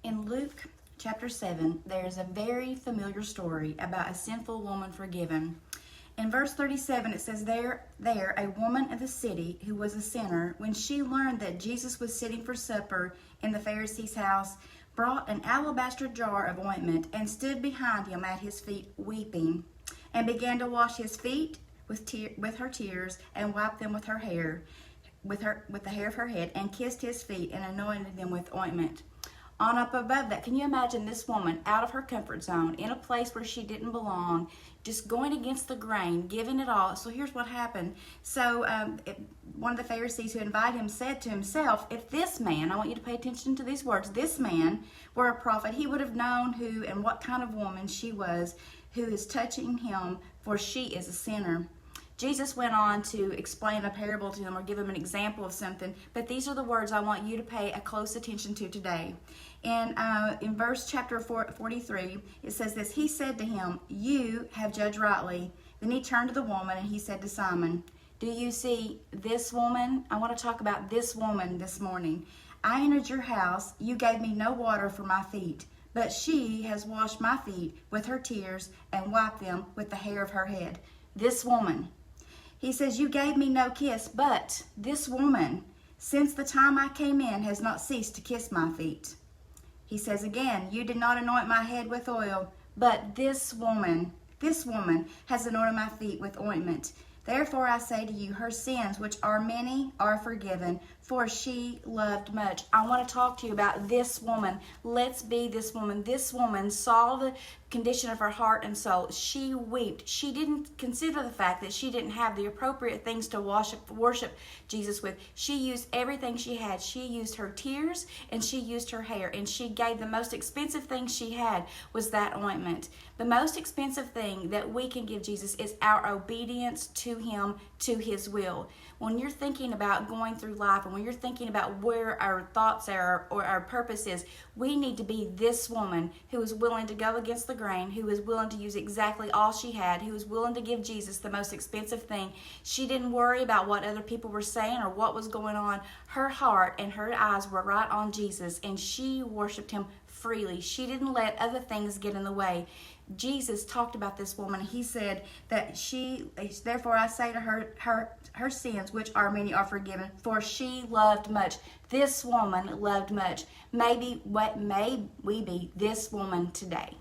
In Luke chapter 7, there's a very familiar story about a sinful woman forgiven. In verse 37, it says, There a woman of the city who was a sinner, when she learned that Jesus was sitting for supper in the Pharisee's house, brought an alabaster jar of ointment and stood behind him at his feet weeping, and began to wash his feet with her tears and wipe them with her hair, with the hair of her head, and kissed his feet and anointed them with ointment. On up above that, can you imagine this woman out of her comfort zone, in a place where she didn't belong, just going against the grain, giving it all? So here's what happened. So one of the Pharisees who invited him said to himself, if this man, I want you to pay attention to these words, this man were a prophet, he would have known who and what kind of woman she was who is touching him, for she is a sinner. Jesus went on to explain a parable to them or give them an example of something, but these are the words I want you to pay a close attention to today. In verse chapter 43, it says this, He said to him, You have judged rightly. Then he turned to the woman and he said to Simon, Do you see this woman? I want to talk about this woman this morning. I entered your house. You gave me no water for my feet, but she has washed my feet with her tears and wiped them with the hair of her head. This woman. He says, You gave me no kiss, but this woman, since the time I came in, has not ceased to kiss my feet. He says again, You did not anoint my head with oil, but this woman has anointed my feet with ointment. Therefore I say to you, her sins, which are many, are forgiven, for she loved much. I want to talk to you about this woman. Let's be this woman. This woman saw the condition of her heart and soul. She wept. She didn't consider the fact that she didn't have the appropriate things to worship Jesus with. She used everything she had. She used her tears and she used her hair, and she gave the most expensive thing she had was that ointment. The most expensive thing that we can give Jesus is our obedience to him, to his will. When you're thinking about going through life and when you're thinking about where our thoughts are or our purpose is, we need to be this woman who is willing to go against the grain, who is willing to use exactly all she had, who is willing to give Jesus the most expensive thing. She didn't worry about what other people were saying or what was going on. Her heart and her eyes were right on Jesus, and she worshiped him freely. She didn't let other things get in the way. Jesus talked about this woman. He said that therefore I say to her sins, which are many, are forgiven, for she loved much. This woman loved much. May we be this woman today.